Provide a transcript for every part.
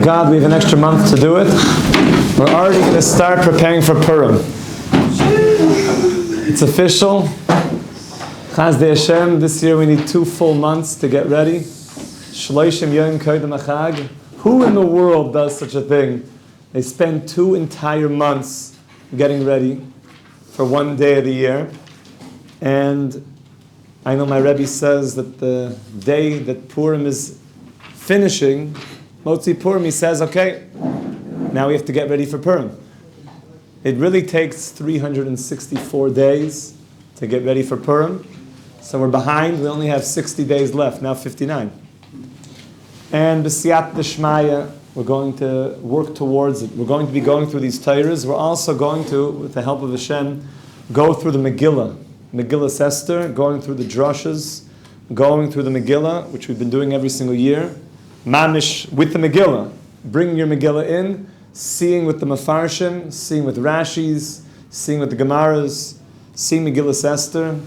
God, we have an extra month to do it. We're already going to start preparing for Purim. It's official. Chaz de Hashem, this year we need 2 full months to get ready. Shloshim Yom Koydem Achag. Who in the world does such a thing? They spend 2 entire months getting ready for 1 day of the year. And I know my Rebbe says that the day that Purim is finishing, Motzi Purim, he says, okay, now we have to get ready for Purim. It really takes 364 days to get ready for Purim. So we're behind. We only have 60 days left, now 59. And b'siyat d'shmaya, we're going to work towards it. We're going to be going through these Torahs. We're also going to, with the help of Hashem, go through the Megillah Esther, going through the drushes, going through the Megillah, which we've been doing every single year. Mamish with the Megillah, bringing your Megillah in, seeing with the Mefarshim, seeing with Rashis, seeing with the Gemaras, seeing Megillah Esther.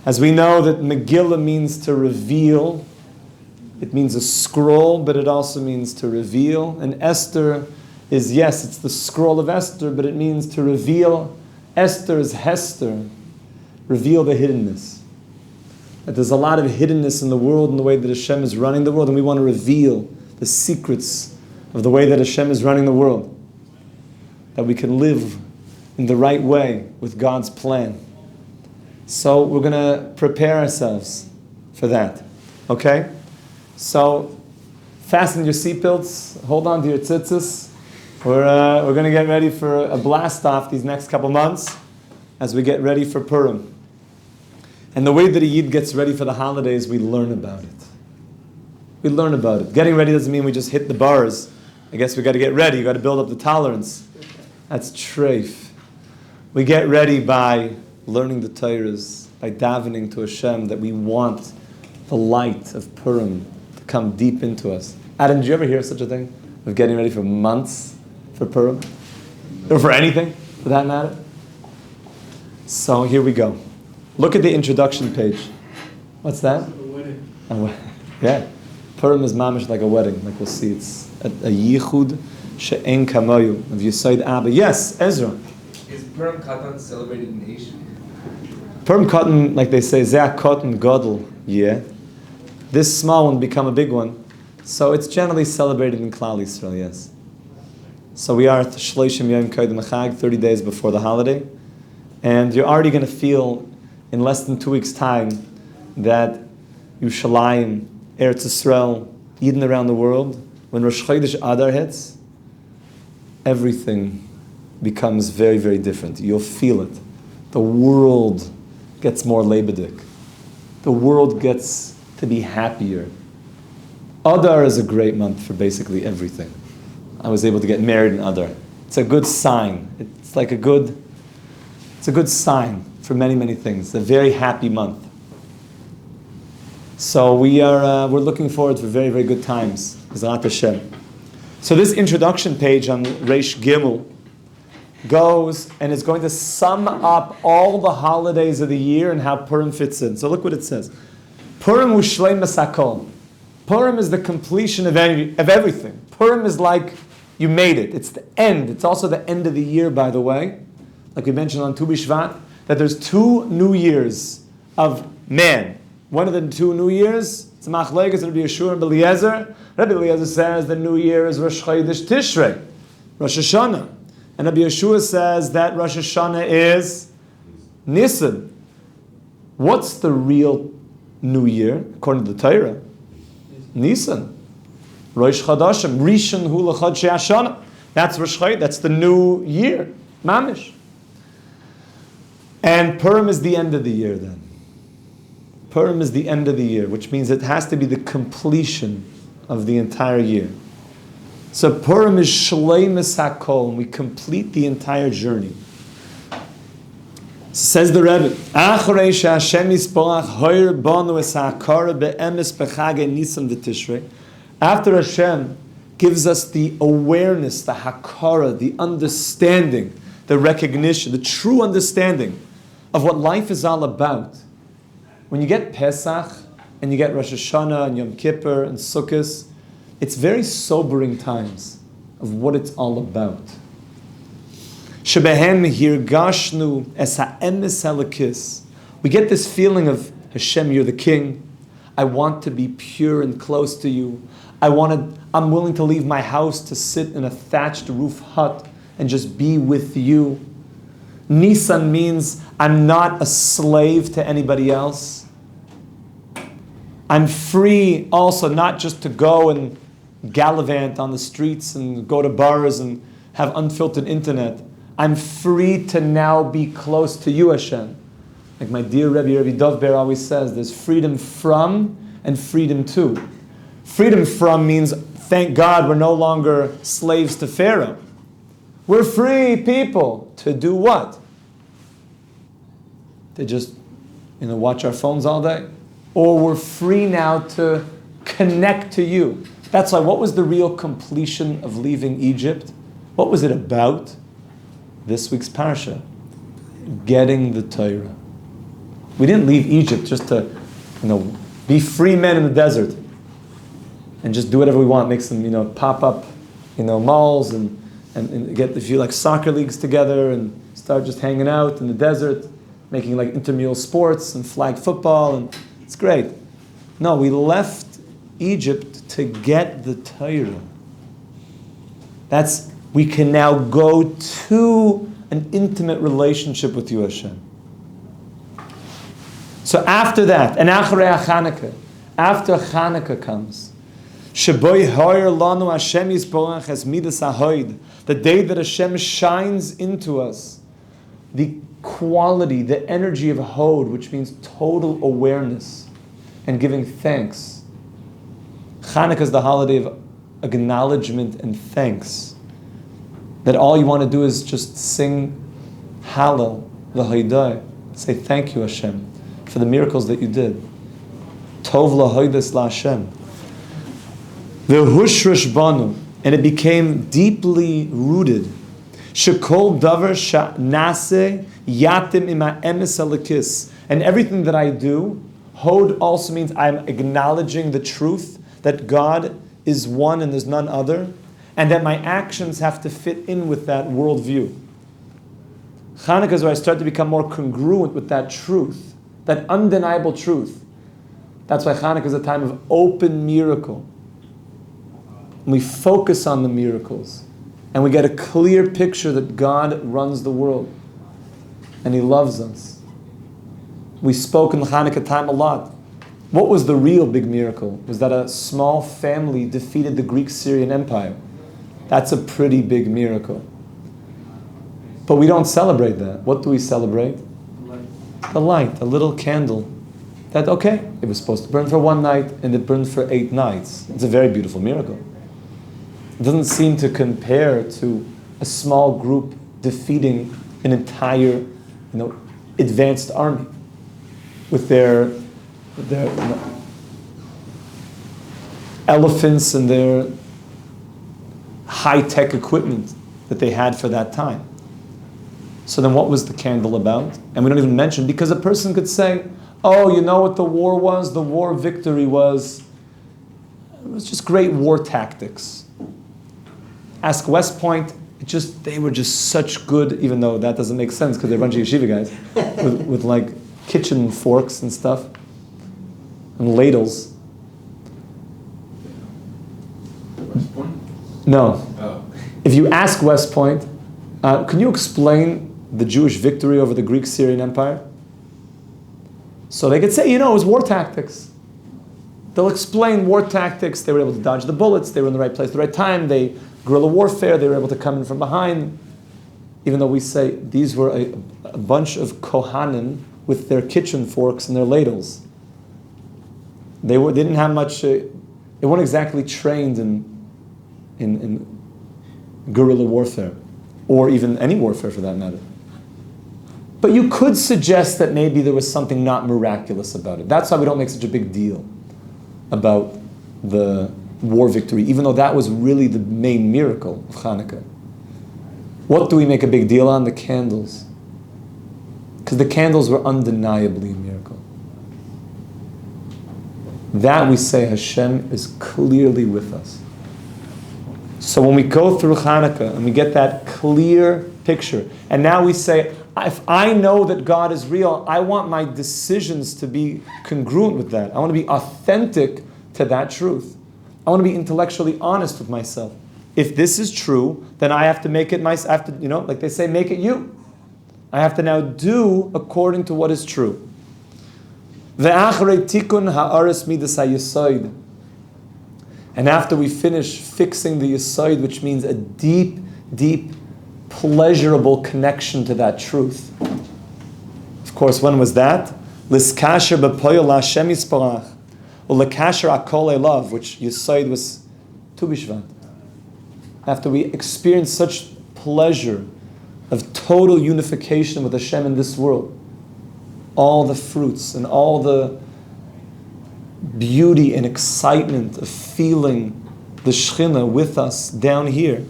As we know that Megillah means to reveal, it means a scroll, but it also means to reveal. And Esther is, yes, it's the scroll of Esther, but it means to reveal. Esther is Hester, reveal the hiddenness. That there's a lot of hiddenness in the world and the way that Hashem is running the world, and we want to reveal the secrets of the way that Hashem is running the world. That we can live in the right way with God's plan. So we're going to prepare ourselves for that. Okay? So fasten your seatbelts, hold on to your tzitzis. We're going to get ready for a blast off these next couple months as we get ready for Purim. And the way that a Yid gets ready for the holidays, we learn about it. We learn about it. Getting ready doesn't mean we just hit the bars. I guess we got to get ready. You got to build up the tolerance. That's treif. We get ready by learning the Torahs, by davening to Hashem, that we want the light of Purim to come deep into us. Adam, did you ever hear such a thing? Of getting ready for months for Purim? Or for anything, for that matter? So here we go. Look at the introduction page. What's that? A wedding. Yeah. Purim is mamish like a wedding, like we'll see. It's a yichud she'en kamoyu of Yesod Abba. Yes, Ezra. Is Purim Katan celebrated in Asia? Purim Katan, like they say, Zeh Katan Gadol. Yeah. This small one become a big one. So it's generally celebrated in Klal Yisrael, yes. So we are at Shloshim Yom Koydem Achag, 30 days before the holiday. And you're already going to feel in less than 2 weeks' time that Yerushalayim, Eretz Yisrael, Eden around the world, when Rosh Chodesh Adar hits, everything becomes very, very different. You'll feel it. The world gets more lebedik. The world gets to be happier. Adar is a great month for basically everything. I was able to get married in Adar. It's a good sign. It's a good sign for many, many things. It's a very happy month. So we're looking forward to very, very good times. B'ezrat Hashem. So this introduction page on Reish Gimel goes and is going to sum up all the holidays of the year and how Purim fits in. So look what it says. Purim u'shleimus hakol. Purim is the completion of everything. Purim is like you made it. It's the end. It's also the end of the year, by the way. Like we mentioned on Tu B'Shvat, that there's 2 new years of man. One of the 2 new years, it's Machlekes, Rabbi Yeshua and Eliezer. Rabbi Eliezer says the new year is Rosh Chodesh Tishrei, Rosh Hashanah. And Rabbi Yeshua says that Rosh Hashanah is Nisan. What's the real new year, according to the Torah? Nisan. Rosh Chodashim, Rishon Hu L'Chodshei Hashanah. That's Rosh Chodesh, that's the new year. Mamish. And Purim is the end of the year then. Purim is the end of the year, which means it has to be the completion of the entire year. So Purim is Shleimus HaKol, and we complete the entire journey. Says the Rebbe, Achrei she'Hashem yisborach hoyer banu es ha'akara be'emes b'chagei Nisan v'Tishrei. After Hashem gives us the awareness, the hakara, the understanding, the recognition, the true understanding of what life is all about. When you get Pesach and you get Rosh Hashanah and Yom Kippur and Sukkot, it's very sobering times of what it's all about. Shebehem hirgashnu es ha'emes halakis. We get this feeling of Hashem, you're the king. I want to be pure and close to you. I'm willing to leave my house to sit in a thatched roof hut and just be with you. Nisan means I'm not a slave to anybody else. I'm free also not just to go and gallivant on the streets and go to bars and have unfiltered internet. I'm free to now be close to you, Hashem. Like my dear Rabbi Dovber always says, there's freedom from and freedom to. Freedom from means, thank God we're no longer slaves to Pharaoh. We're free people to do what? To just, watch our phones all day? Or we're free now to connect to you. That's why, what was the real completion of leaving Egypt? What was it about? This week's parasha. Getting the Torah. We didn't leave Egypt just to, be free men in the desert and just do whatever we want. Make some, pop up, malls and get a few like soccer leagues together and start just hanging out in the desert, making like intramural sports and flag football, and it's great. No, we left Egypt to get the Torah. We can now go to an intimate relationship with you, Hashem. So after that, and after Chanukah comes, Sheboy Hoyer Lanu Hashem Yisborach as Midas Ahoid, the day that Hashem shines into us the quality, the energy of Hod, which means total awareness and giving thanks. Chanukah is the holiday of acknowledgement and thanks. That all you want to do is just sing Hallel, the Haidai, say thank you, Hashem, for the miracles that you did. Tov lahoides la Hashem. The hushrish banu, and it became deeply rooted. Shekol davar nase yatim ima emes alakis. And everything that I do, Hod also means I'm acknowledging the truth that God is one and there's none other, and that my actions have to fit in with that worldview. Chanukah is where I start to become more congruent with that truth, that undeniable truth. That's why Chanukah is a time of open miracle. And we focus on the miracles, and we get a clear picture that God runs the world, and He loves us. We spoke in the Chanukah time a lot. What was the real big miracle? Was that a small family defeated the Greek-Syrian Empire. That's a pretty big miracle. But we don't celebrate that. What do we celebrate? The light, a little candle. That, okay, it was supposed to burn for one night, and it burned for 8 nights. It's a very beautiful miracle. It doesn't seem to compare to a small group defeating an entire, advanced army with their elephants and their high-tech equipment that they had for that time. So then what was the candle about? And we don't even mention, because a person could say, oh, you know what the war was? The war victory it was just great war tactics. Ask West Point, they were just such good, even though that doesn't make sense because they're a bunch of yeshiva guys with like kitchen forks and stuff and ladles. West Point? No. Oh. If you ask West Point, can you explain the Jewish victory over the Greek-Syrian Empire? So they could say, it was war tactics. They'll explain war tactics. They were able to dodge the bullets. They were in the right place at the right time. Guerrilla warfare, they were able to come in from behind. Even though we say these were a bunch of Kohanim with their kitchen forks and their ladles. They didn't have much, they weren't exactly trained in guerrilla warfare, or even any warfare for that matter. But you could suggest that maybe there was something not miraculous about it. That's why we don't make such a big deal about the war victory, even though that was really the main miracle of Chanukah. What do we make a big deal on? The candles. Because the candles were undeniably a miracle. That we say Hashem is clearly with us. So when we go through Hanukkah and we get that clear picture, and now we say, if I know that God is real, I want my decisions to be congruent with that. I want to be authentic to that truth. I want to be intellectually honest with myself. If this is true, then I have to make it myself. I have to, like they say, make it you. I have to now do according to what is true. Ve'achrei tikun ha'aretz midas ha'yesod. And after we finish fixing the yesod, which means a deep, deep, pleasurable connection to that truth. Of course, when was that? Liskasher b'poyel Hashem yisparach, u'lekasher akol elav, which yesod was Tu B'Shvat. After we experience such pleasure of total unification with Hashem in this world, all the fruits and all the beauty and excitement of feeling the Shechina with us down here.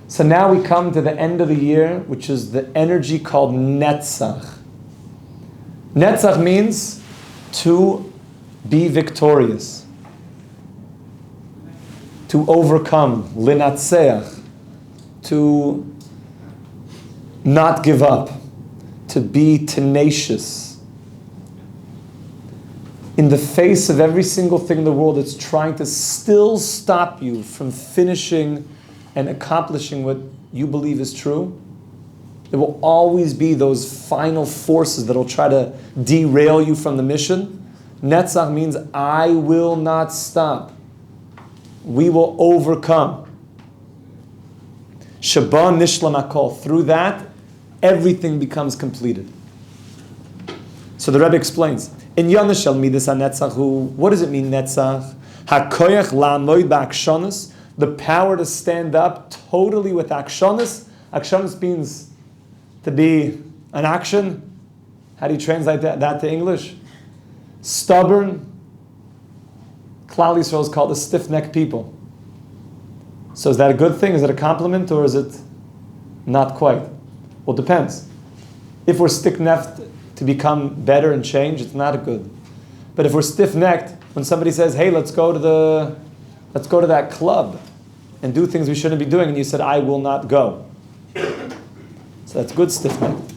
So now we come to the end of the year, which is the energy called Netzach. Netzach means to be victorious, to overcome, linatseach, to not give up, to be tenacious. In the face of every single thing in the world that's trying to still stop you from finishing and accomplishing what you believe is true, there will always be those final forces that will try to derail you from the mission. Netzach means I will not stop. We will overcome. Sheba nishlam hakol. Through that, everything becomes completed. So the Rebbe explains, in Yonashel midas hanetzach, what does it mean, netzach? Hakoyach la'amoid ba'akshonos, the power to stand up totally with akshonos. Akshonos means to be an action. How do you translate that to English? Stubborn. Klal Yisrael is called a stiff-necked people. So is that a good thing? Is it a compliment, or is it not quite? Well, it depends. If we're stiff-necked to become better and change, it's not good. But if we're stiff-necked, when somebody says, "Hey, let's go to that club and do things we shouldn't be doing," and you said, "I will not go," so that's good stiff-necked.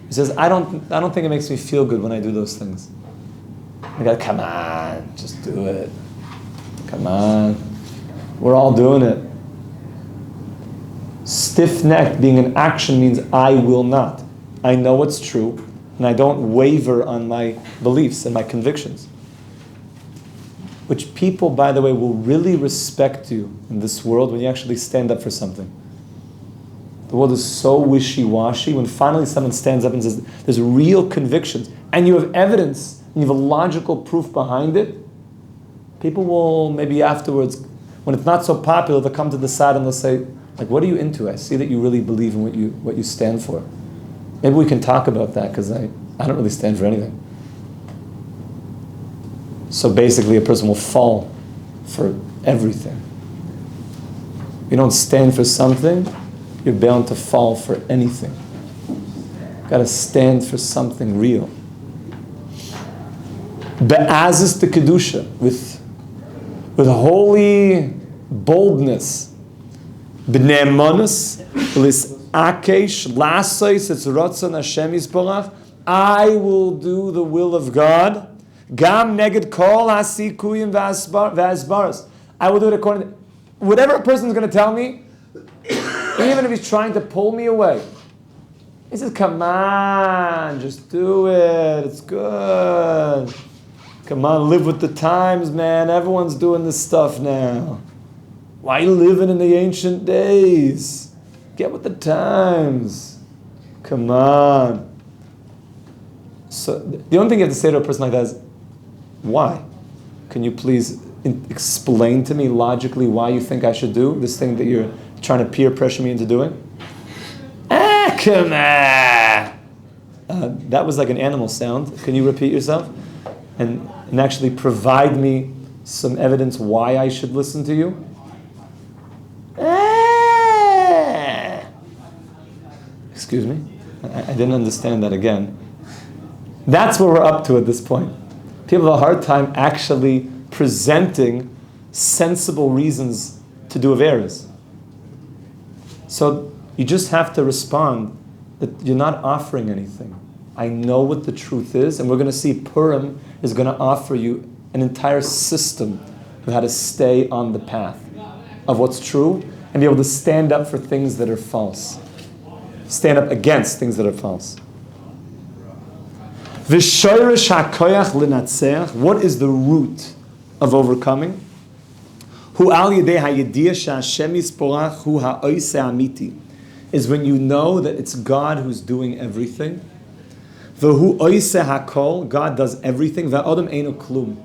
He says, "I don't think it makes me feel good when I do those things." I go, "Come on, just do it. Come on, we're all doing it." Stiff-necked, being an action, means I will not. I know what's true, and I don't waver on my beliefs and my convictions. Which people, by the way, will really respect you in this world when you actually stand up for something. The world is so wishy-washy. When finally someone stands up and says, there's real convictions, and you have evidence, and you have a logical proof behind it, people will maybe afterwards, when it's not so popular, they'll come to the side and they'll say, like, what are you into? I see that you really believe in what you stand for. Maybe we can talk about that, because I don't really stand for anything. So basically a person will fall for everything. If you don't stand for something, you're bound to fall for anything. You've got to stand for something real. Be'azus the Kedusha, with holy boldness. B'ne'emonos lis akesh lasois etz rotzon Hashem yisborach. I will do the will of God. Gam neged kol hasikuyim v'asbaros. I will do it according to whatever a person is going to tell me, even if he's trying to pull me away. He says, "Come on, just do it. It's good. Come on, live with the times, man. Everyone's doing this stuff now. Why are you living in the ancient days? Get with the times. Come on." So the only thing you have to say to a person like that is, why? Can you please explain to me logically why you think I should do this thing that you're trying to peer pressure me into doing? Come on. That was like an animal sound. Can you repeat yourself? And actually provide me some evidence why I should listen to you? Excuse me? I didn't understand that again. That's what we're up to at this point. People have a hard time actually presenting sensible reasons to do averas. So you just have to respond that you're not offering anything. I know what the truth is, and we're going to see Purim is going to offer you an entire system of how to stay on the path of what's true and be able to stand up for things that are false. Stand up against things that are false. V'shoyresh hakoyach l'natzeach. What is the root of overcoming? Hu al yedei hayediyah she'Hashem yisporach hu ha'oiseh amiti. Is when you know that it's God who's doing everything. V'hu oiseh hakol. God does everything. V'adam eino klum.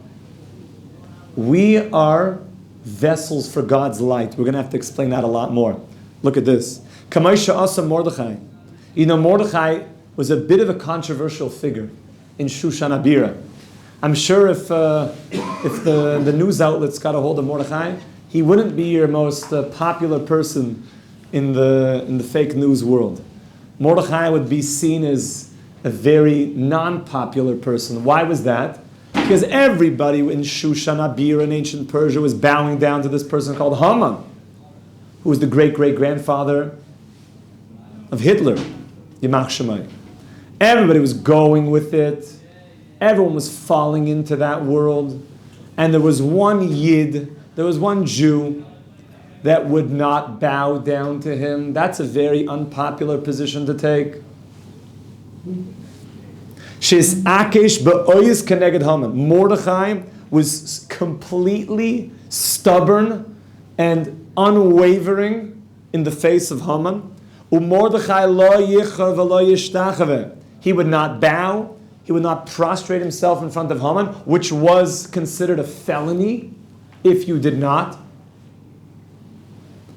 We are vessels for God's light. We're going to have to explain that a lot more. Look at this. Kamaisha asa Mordechai. You know, Mordechai was a bit of a controversial figure in Shushan Abira. I'm sure if the news outlets got a hold of Mordechai, he wouldn't be your most popular person in the fake news world. Mordechai would be seen as a very non-popular person. Why was that? Because everybody in Shushan Abira in ancient Persia was bowing down to this person called Haman, who was the great-great-grandfather of Hitler, Yamach Shemai. Everybody was going with it. Everyone was falling into that world. And there was one Yid, there was one Jew that would not bow down to him. That's a very unpopular position to take. She's Akesh be'oyes keneged Haman. Mordechai was completely stubborn and unwavering in the face of Haman. Mordechai lo yichar v'lo yishtachave. He would not bow. He would not prostrate himself in front of Haman, which was considered a felony if you did not.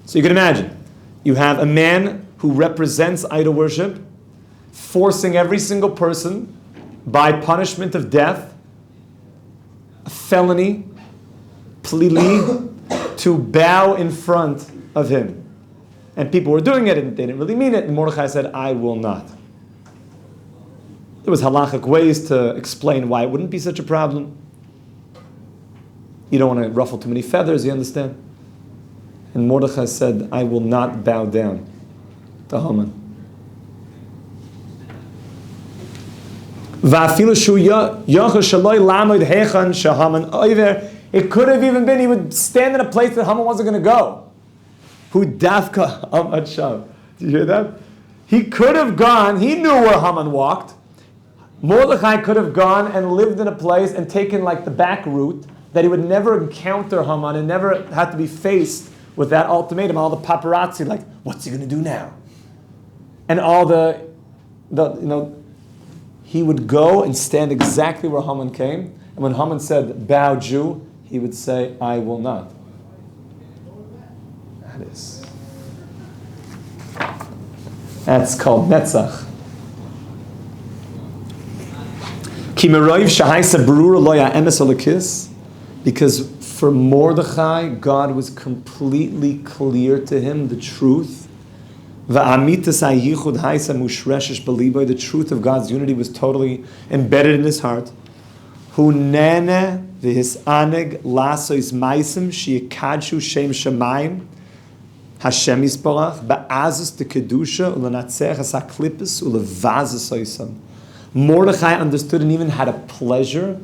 So you can imagine, you have a man who represents idol worship, forcing every single person by punishment of death, a felony, plili, to bow in front of him. And people were doing it, and they didn't really mean it, and Mordechai said, I will not. There was halachic ways to explain why it wouldn't be such a problem. You don't want to ruffle too many feathers, you understand? And Mordechai said, I will not bow down to Haman. It could have even been he would stand in a place that Haman wasn't going to go. Who dafka amad shav. Do you hear that? He could have gone, he knew where Haman walked. Mordechai could have gone and lived in a place and taken like the back route that he would never encounter Haman and never have to be faced with that ultimatum, all the paparazzi, like, what's he going to do now? And all he would go and stand exactly where Haman came. And when Haman said, bow Jew, he would say, I will not. That's called Netzach. Because for Mordechai, God was completely clear to him, the truth. The truth of God's unity was totally embedded in his heart. Hashem Yisborach ba'azus de kedusha ulenatzer hasaklipus ulevazes oisam. Mordechai understood and even had a pleasure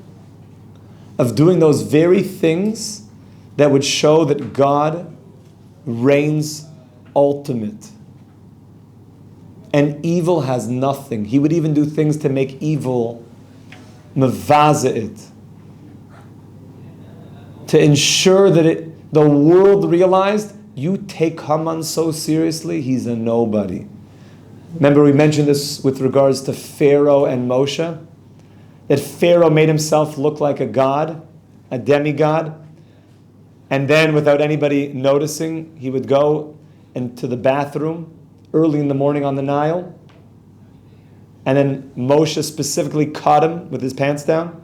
of doing those very things that would show that God reigns ultimate. And evil has nothing. He would even do things to make evil mevaze it. To ensure that the world realized, you take Haman so seriously, he's a nobody. Remember we mentioned this with regards to Pharaoh and Moshe? That Pharaoh made himself look like a god, a demigod, and then without anybody noticing, he would go into the bathroom early in the morning on the Nile, and then Moshe specifically caught him with his pants down,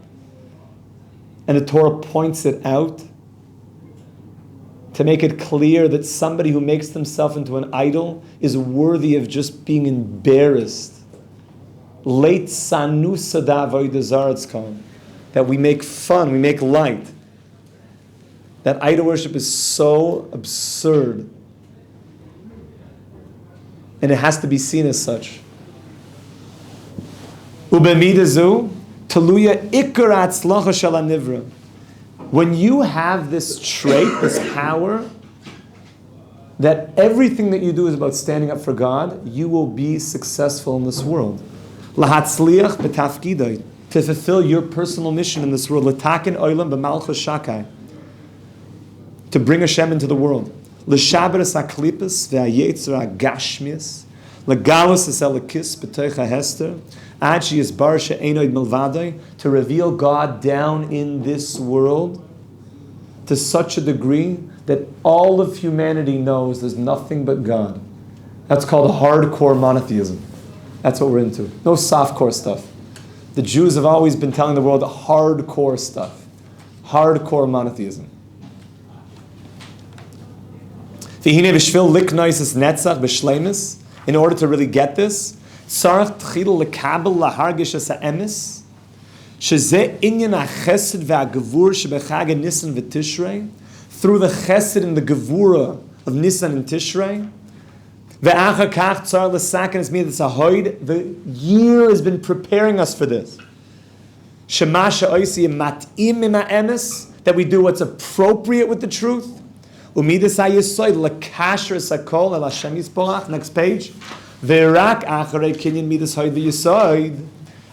and the Torah points it out to make it clear that somebody who makes themselves into an idol is worthy of just being embarrassed. Late Sanu Sada Avodah Zarah, it's called. that we make fun, we make light. That idol worship is so absurd. And it has to be seen as such. Ubemidazu, taluya ikar atzlacha shel hanivra. When you have this trait, this power, that everything that you do is about standing up for God, you will be successful in this world. Lahatzliach betafkidai, to fulfill your personal mission in this world. Latakin oilam b'malchus shakai, to bring Hashem into the world. L'shaberes haklipos ve'ayetzer hagashmius, legalus es elikis b'toich hahester, ad sheyisbar she'eino milvadai, to reveal God down in this world to such a degree that all of humanity knows there's nothing but God. That's called hardcore monotheism. That's what we're into. No softcore stuff. The Jews have always been telling the world hardcore stuff. Hardcore monotheism. In order to really get this, through the chesed and the gevura of Nisan and Tishrei. The year has been preparing us for this. That we do what's appropriate with the truth. Next page.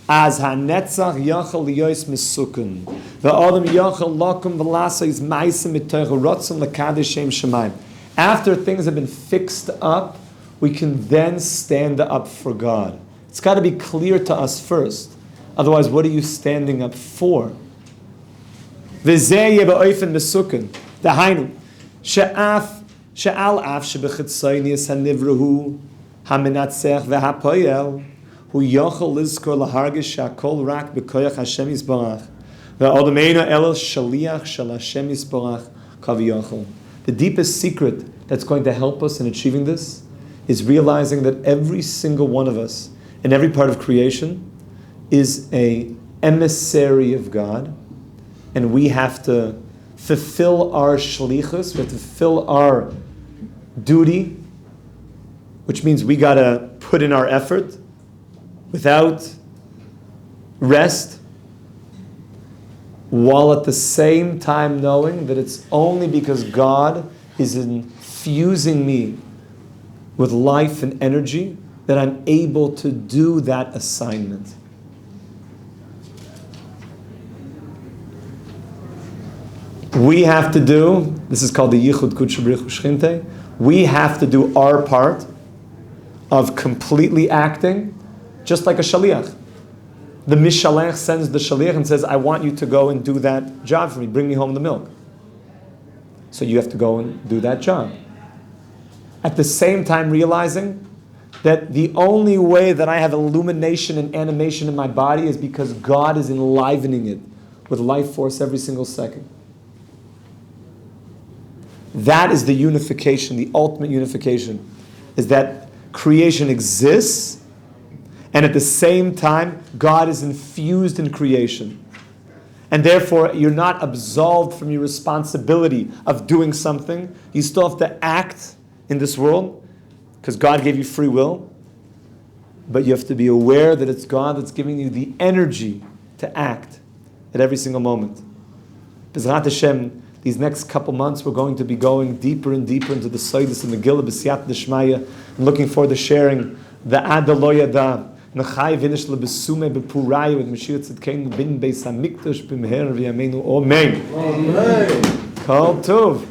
As hanetzach yachal liyos mesukun, ve'adam yachal lakum v'lasa is ma'asim mitoich rotzon lekadosh shem shemayim. After things have been fixed up, we can then stand up for God. It's got to be clear to us first. Otherwise, what are you standing up for? V'zeh yebe'oifen mesukun. Dahainu she'al af shebechitzonius hanivrahu hamenatzech ve'hapoyel. Who yachol lizkor lahargish shakol rak b'koyach Hashem yisbarach ve'odameinu el shaliach shel Hashem yisbarach kaviyachol. The deepest secret that's going to help us in achieving this is realizing that every single one of us in every part of creation is a emissary of God, and we have to fulfill our shlichus, we have to fulfill our duty, which means we got to put in our effort without rest, while at the same time knowing that it's only because God is infusing me with life and energy that I'm able to do that assignment. We have to do, this is called the Yichud Kudsha B'Richu Shchinte, we have to do our part of completely acting just like a shaliach. The mishalech sends the shaliach and says, I want you to go and do that job for me. Bring me home the milk. So you have to go and do that job. At the same time realizing that the only way that I have illumination and animation in my body is because God is enlivening it with life force every single second. That is the unification, the ultimate unification, is that creation exists, and at the same time, God is infused in creation. And therefore, you're not absolved from your responsibility of doing something. You still have to act in this world, because God gave you free will. But you have to be aware that it's God that's giving you the energy to act at every single moment. B'ezrat Hashem, these next couple months, we're going to be going deeper and deeper into the Seidos and Megillah, B'siyat D'Shmaya. I'm looking forward to sharing the Ada Lo Yada, Nachai Vinish LeBesume B'Purai with Mashiach Tzidkeinu Bin Beis HaMikdash B'Meher V'Yameinu. Amen. Amen. Kol Tov.